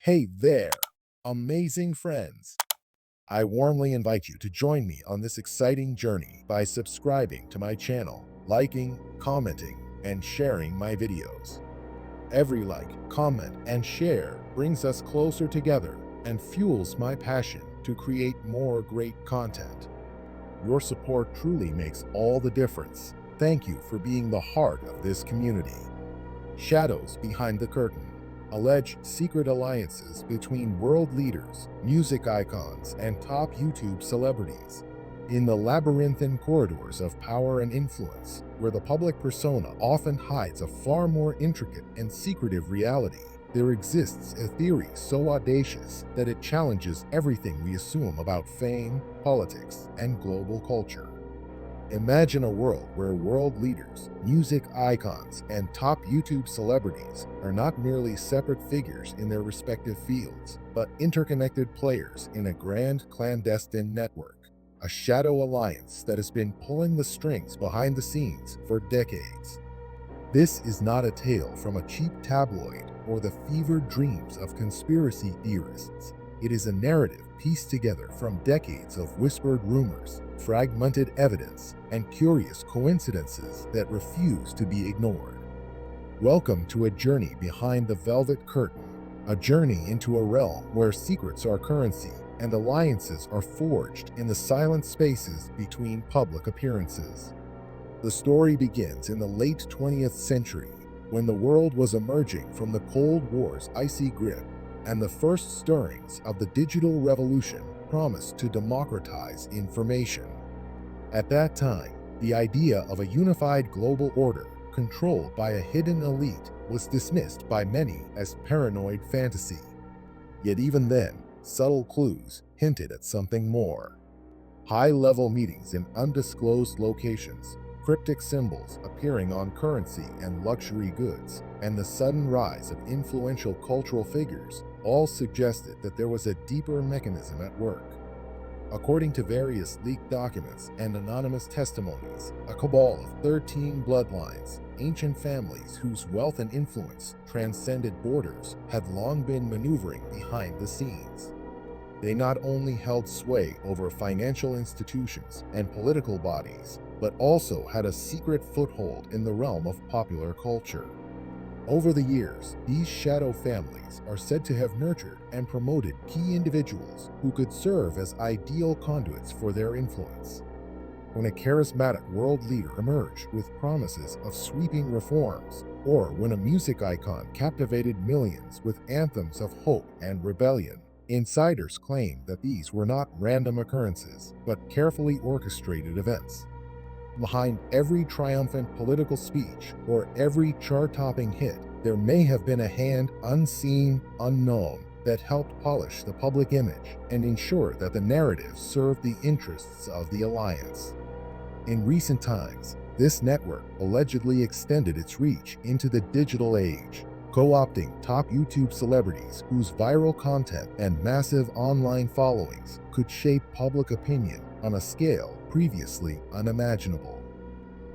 Hey there, amazing friends. I warmly invite you to join me on this exciting journey by subscribing to my channel, liking, commenting, and sharing my videos. Every like, comment, and share brings us closer together and fuels my passion to create more great content. Your support truly makes all the difference. Thank you for being the heart of this community. Shadows behind the curtain. Alleged secret alliances between world leaders, music icons, and top YouTube celebrities. In the labyrinthine corridors of power and influence, where the public persona often hides a far more intricate and secretive reality, there exists a theory so audacious that it challenges everything we assume about fame, politics, and global culture. Imagine a world where world leaders, music icons, and top YouTube celebrities are not merely separate figures in their respective fields, but interconnected players in a grand clandestine network, a shadow alliance that has been pulling the strings behind the scenes for decades. This is not a tale from a cheap tabloid or the fevered dreams of conspiracy theorists. It is a narrative pieced together from decades of whispered rumors, fragmented evidence, and curious coincidences that refuse to be ignored. Welcome to a journey behind the velvet curtain, a journey into a realm where secrets are currency and alliances are forged in the silent spaces between public appearances. The story begins in the late 20th century, when the world was emerging from the Cold War's icy grip, and the first stirrings of the digital revolution promised to democratize information. At that time, the idea of a unified global order controlled by a hidden elite was dismissed by many as paranoid fantasy. Yet even then, subtle clues hinted at something more. High-level meetings in undisclosed locations, cryptic symbols appearing on currency and luxury goods, and the sudden rise of influential cultural figures all suggested that there was a deeper mechanism at work. According to various leaked documents and anonymous testimonies, a cabal of 13 bloodlines, ancient families whose wealth and influence transcended borders, had long been maneuvering behind the scenes. They not only held sway over financial institutions and political bodies, but also had a secret foothold in the realm of popular culture. Over the years, these shadow families are said to have nurtured and promoted key individuals who could serve as ideal conduits for their influence. When a charismatic world leader emerged with promises of sweeping reforms, or when a music icon captivated millions with anthems of hope and rebellion, insiders claimed that these were not random occurrences, but carefully orchestrated events. Behind every triumphant political speech or every chart-topping hit, there may have been a hand unseen, unknown, that helped polish the public image and ensure that the narrative served the interests of the alliance. In recent times, this network allegedly extended its reach into the digital age, co-opting top YouTube celebrities whose viral content and massive online followings could shape public opinion on a scale previously unimaginable.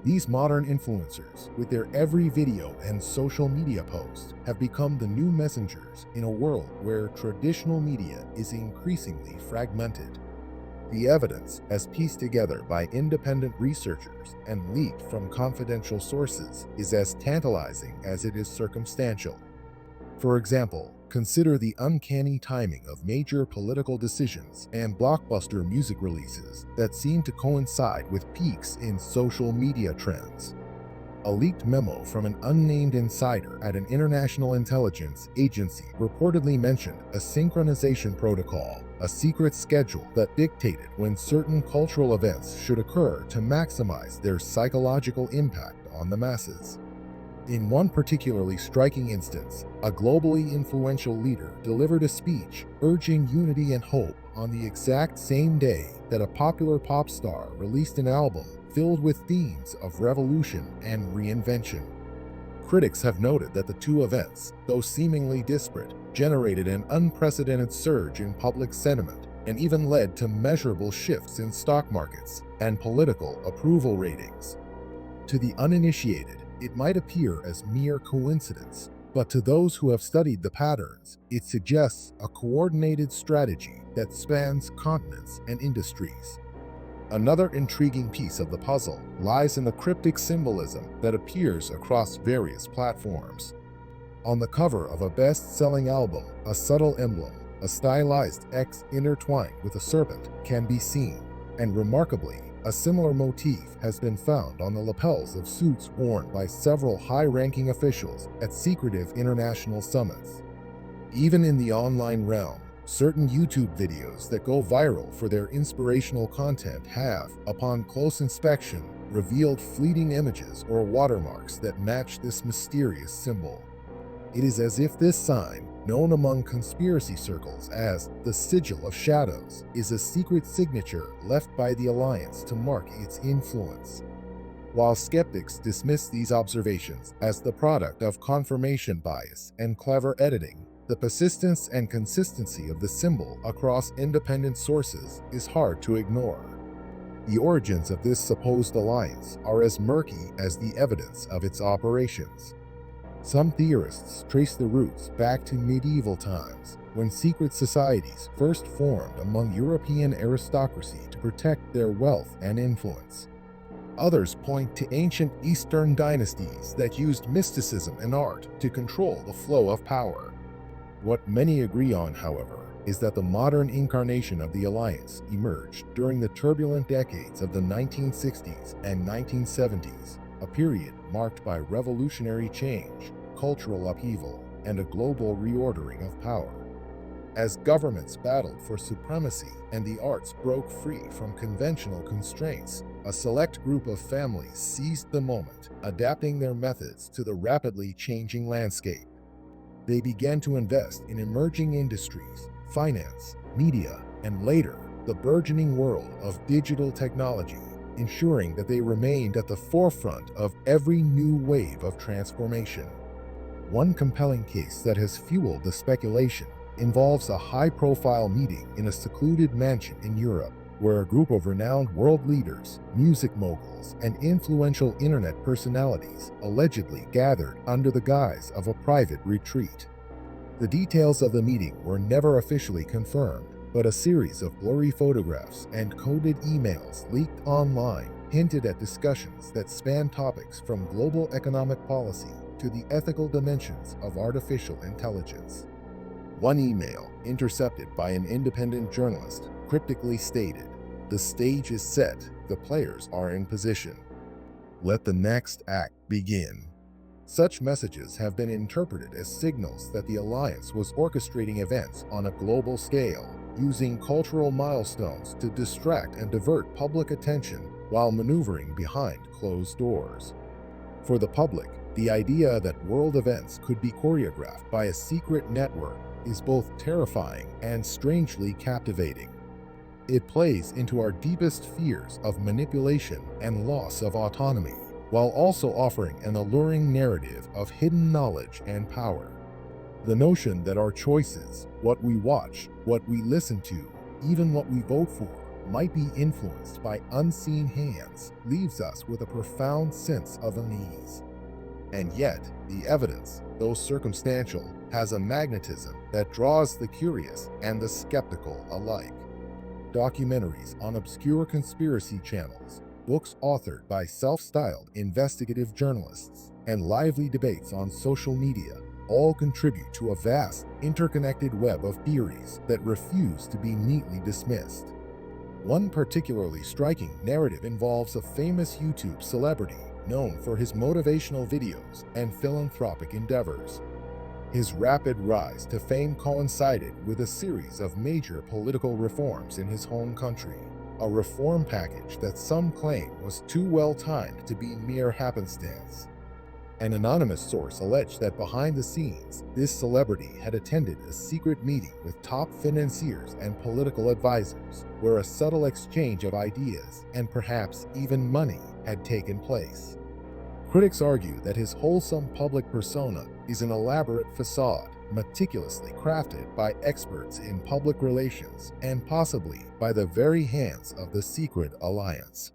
These modern influencers, with their every video and social media post, have become the new messengers in a world where traditional media is increasingly fragmented. The evidence, as pieced together by independent researchers and leaked from confidential sources, is as tantalizing as it is circumstantial. For example, consider the uncanny timing of major political decisions and blockbuster music releases that seem to coincide with peaks in social media trends. A leaked memo from an unnamed insider at an international intelligence agency reportedly mentioned a synchronization protocol, a secret schedule that dictated when certain cultural events should occur to maximize their psychological impact on the masses. In one particularly striking instance, a globally influential leader delivered a speech urging unity and hope on the exact same day that a popular pop star released an album filled with themes of revolution and reinvention. Critics have noted that the two events, though seemingly disparate, generated an unprecedented surge in public sentiment and even led to measurable shifts in stock markets and political approval ratings. To the uninitiated, it might appear as mere coincidence, But to those who have studied the patterns, it suggests a coordinated strategy that spans continents and industries. Another intriguing piece of the puzzle lies in the cryptic symbolism that appears across various platforms. On the cover of a best-selling album, a subtle emblem, a stylized X intertwined with a serpent, can be seen, and remarkably, a similar motif has been found on the lapels of suits worn by several high-ranking officials at secretive international summits. Even in the online realm, certain YouTube videos that go viral for their inspirational content have, upon close inspection, revealed fleeting images or watermarks that match this mysterious symbol. It is as if this sign, known among conspiracy circles as the Sigil of Shadows, is a secret signature left by the Alliance to mark its influence. While skeptics dismiss these observations as the product of confirmation bias and clever editing, the persistence and consistency of the symbol across independent sources is hard to ignore. The origins of this supposed alliance are as murky as the evidence of its operations. Some theorists trace the roots back to medieval times, when secret societies first formed among European aristocracy to protect their wealth and influence. Others point to ancient Eastern dynasties that used mysticism and art to control the flow of power. What many agree on, however, is that the modern incarnation of the Alliance emerged during the turbulent decades of the 1960s and 1970s, a period marked by revolutionary change, cultural upheaval, and a global reordering of power. As governments battled for supremacy and the arts broke free from conventional constraints, a select group of families seized the moment, adapting their methods to the rapidly changing landscape. They began to invest in emerging industries, finance, media, and later, the burgeoning world of digital technology, ensuring that they remained at the forefront of every new wave of transformation. One compelling case that has fueled the speculation involves a high-profile meeting in a secluded mansion in Europe, where a group of renowned world leaders, music moguls, and influential internet personalities allegedly gathered under the guise of a private retreat. The details of the meeting were never officially confirmed, but a series of blurry photographs and coded emails leaked online hinted at discussions that spanned topics from global economic policy to the ethical dimensions of artificial intelligence. One email, intercepted by an independent journalist, cryptically stated, "The stage is set, the players are in position. Let the next act begin." Such messages have been interpreted as signals that the Alliance was orchestrating events on a global scale, using cultural milestones to distract and divert public attention while maneuvering behind closed doors. For the public, the idea that world events could be choreographed by a secret network is both terrifying and strangely captivating. It plays into our deepest fears of manipulation and loss of autonomy, while also offering an alluring narrative of hidden knowledge and power. The notion that our choices, what we watch, what we listen to, even what we vote for, might be influenced by unseen hands leaves us with a profound sense of unease. And yet, the evidence, though circumstantial, has a magnetism that draws the curious and the skeptical alike. Documentaries on obscure conspiracy channels, books authored by self-styled investigative journalists, and lively debates on social media all contribute to a vast, interconnected web of theories that refuse to be neatly dismissed. One particularly striking narrative involves a famous YouTube celebrity known for his motivational videos and philanthropic endeavors. His rapid rise to fame coincided with a series of major political reforms in his home country, a reform package that some claim was too well timed to be mere happenstance. An anonymous source alleged that behind the scenes, this celebrity had attended a secret meeting with top financiers and political advisors, where a subtle exchange of ideas and perhaps even money had taken place. Critics argue that his wholesome public persona is an elaborate facade, meticulously crafted by experts in public relations and possibly by the very hands of the secret alliance.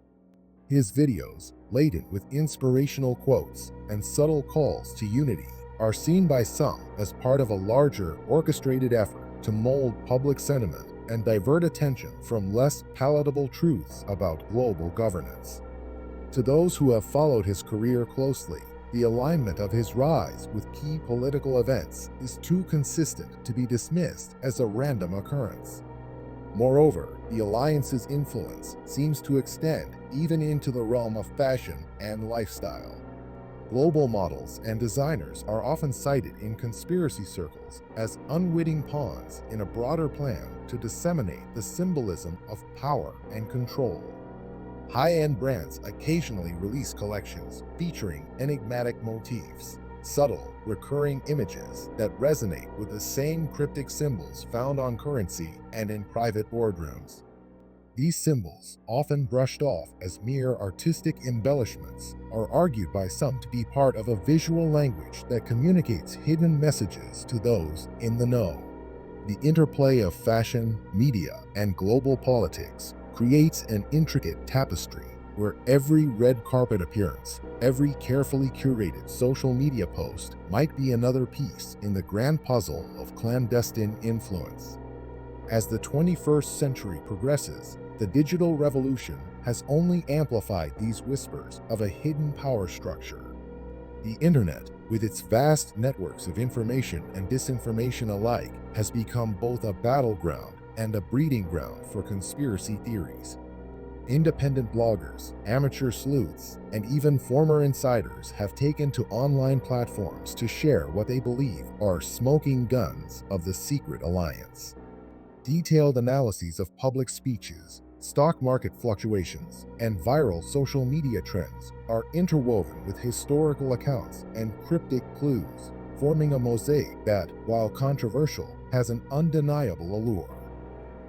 His videos, laden with inspirational quotes and subtle calls to unity, are seen by some as part of a larger, orchestrated effort to mold public sentiment and divert attention from less palatable truths about global governance. To those who have followed his career closely, the alignment of his rise with key political events is too consistent to be dismissed as a random occurrence. Moreover, the alliance's influence seems to extend even into the realm of fashion and lifestyle. Global models and designers are often cited in conspiracy circles as unwitting pawns in a broader plan to disseminate the symbolism of power and control. High-end brands occasionally release collections featuring enigmatic motifs, subtle, recurring images that resonate with the same cryptic symbols found on currency and in private boardrooms. These symbols, often brushed off as mere artistic embellishments, are argued by some to be part of a visual language that communicates hidden messages to those in the know. The interplay of fashion, media, and global politics creates an intricate tapestry where every red carpet appearance, every carefully curated social media post might be another piece in the grand puzzle of clandestine influence. As the 21st century progresses, the digital revolution has only amplified these whispers of a hidden power structure. The internet, with its vast networks of information and disinformation alike, has become both a battleground and a breeding ground for conspiracy theories. Independent bloggers, amateur sleuths, and even former insiders have taken to online platforms to share what they believe are smoking guns of the secret alliance. Detailed analyses of public speeches, stock market fluctuations, and viral social media trends are interwoven with historical accounts and cryptic clues, forming a mosaic that, while controversial, has an undeniable allure.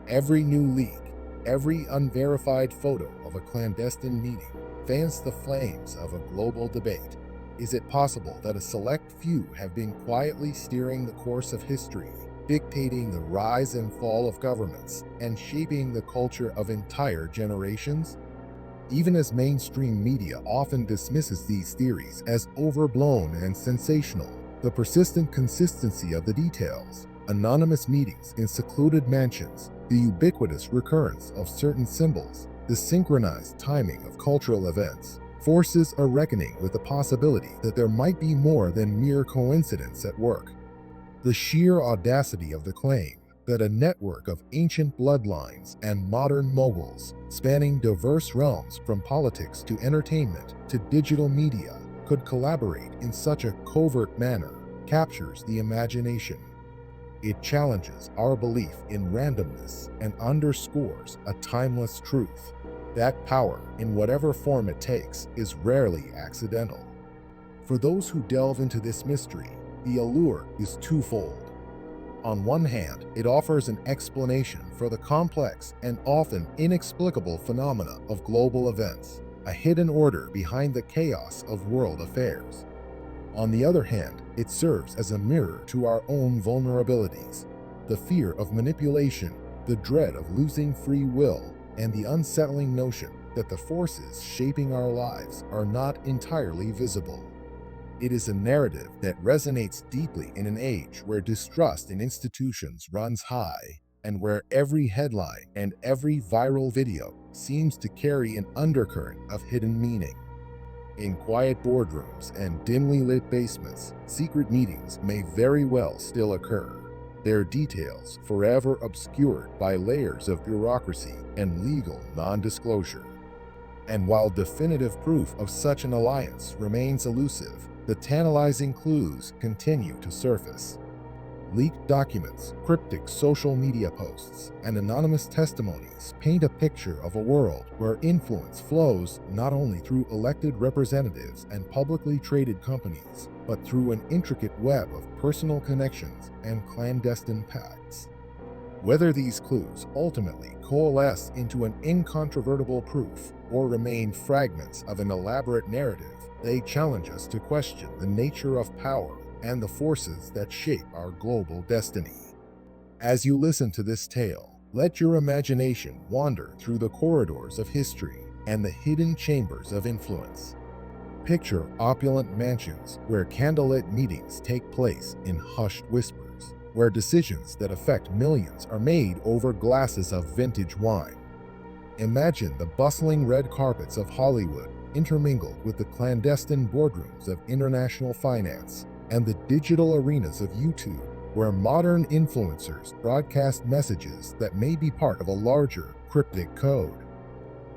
Every new leak, every unverified photo of a clandestine meeting fans the flames of a global debate. Is it possible that a select few have been quietly steering the course of history, dictating the rise and fall of governments, and shaping the culture of entire generations? Even as mainstream media often dismisses these theories as overblown and sensational, the persistent consistency of the details, anonymous meetings in secluded mansions, the ubiquitous recurrence of certain symbols, the synchronized timing of cultural events, forces a reckoning with the possibility that there might be more than mere coincidence at work. The sheer audacity of the claim that a network of ancient bloodlines and modern moguls, spanning diverse realms from politics to entertainment to digital media, could collaborate in such a covert manner captures the imagination. It challenges our belief in randomness and underscores a timeless truth: that power, in whatever form it takes, is rarely accidental. For those who delve into this mystery, the allure is twofold. On one hand, it offers an explanation for the complex and often inexplicable phenomena of global events, a hidden order behind the chaos of world affairs. On the other hand, it serves as a mirror to our own vulnerabilities: the fear of manipulation, the dread of losing free will, and the unsettling notion that the forces shaping our lives are not entirely visible. It is a narrative that resonates deeply in an age where distrust in institutions runs high, and where every headline and every viral video seems to carry an undercurrent of hidden meaning. In quiet boardrooms and dimly lit basements, secret meetings may very well still occur, their details forever obscured by layers of bureaucracy and legal non-disclosure. And while definitive proof of such an alliance remains elusive, the tantalizing clues continue to surface. Leaked documents, cryptic social media posts, and anonymous testimonies paint a picture of a world where influence flows not only through elected representatives and publicly traded companies, but through an intricate web of personal connections and clandestine pacts. Whether these clues ultimately coalesce into an incontrovertible proof or remain fragments of an elaborate narrative, they challenge us to question the nature of power and the forces that shape our global destiny. As you listen to this tale, let your imagination wander through the corridors of history and the hidden chambers of influence. Picture opulent mansions where candlelit meetings take place in hushed whispers, where decisions that affect millions are made over glasses of vintage wine. Imagine the bustling red carpets of Hollywood intermingled with the clandestine boardrooms of international finance and the digital arenas of YouTube, where modern influencers broadcast messages that may be part of a larger cryptic code.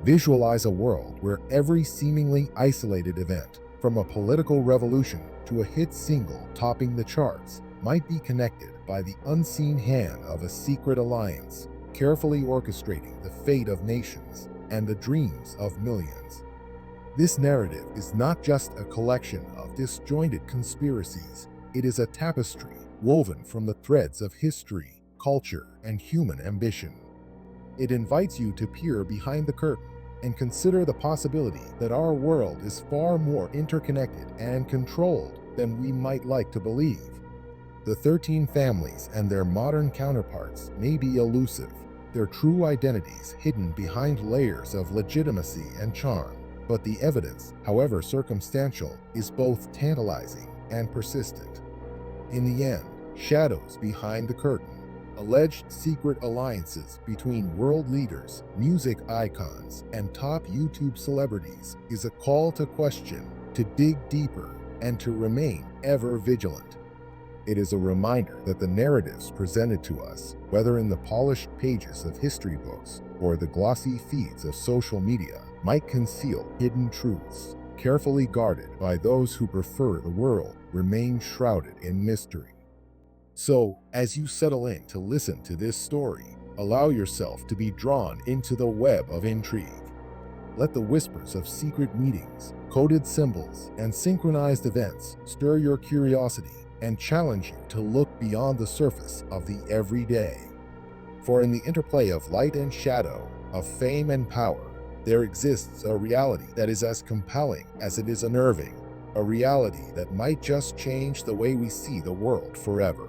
Visualize a world where every seemingly isolated event, from a political revolution to a hit single topping the charts, might be connected by the unseen hand of a secret alliance, carefully orchestrating the fate of nations and the dreams of millions. This narrative is not just a collection of disjointed conspiracies, it is a tapestry woven from the threads of history, culture, and human ambition. It invites you to peer behind the curtain and consider the possibility that our world is far more interconnected and controlled than we might like to believe. The 13 families and their modern counterparts may be elusive, their true identities hidden behind layers of legitimacy and charm, but the evidence, however circumstantial, is both tantalizing and persistent. In the end, shadows behind the curtain, alleged secret alliances between world leaders, music icons, and top YouTube celebrities is a call to question, to dig deeper, and to remain ever vigilant. It is a reminder that the narratives presented to us, whether in the polished pages of history books or the glossy feeds of social media, might conceal hidden truths, carefully guarded by those who prefer the world remain shrouded in mystery. So, as you settle in to listen to this story, allow yourself to be drawn into the web of intrigue. Let the whispers of secret meetings, coded symbols, and synchronized events stir your curiosity and challenge you to look beyond the surface of the everyday. For in the interplay of light and shadow, of fame and power, there exists a reality that is as compelling as it is unnerving, a reality that might just change the way we see the world forever.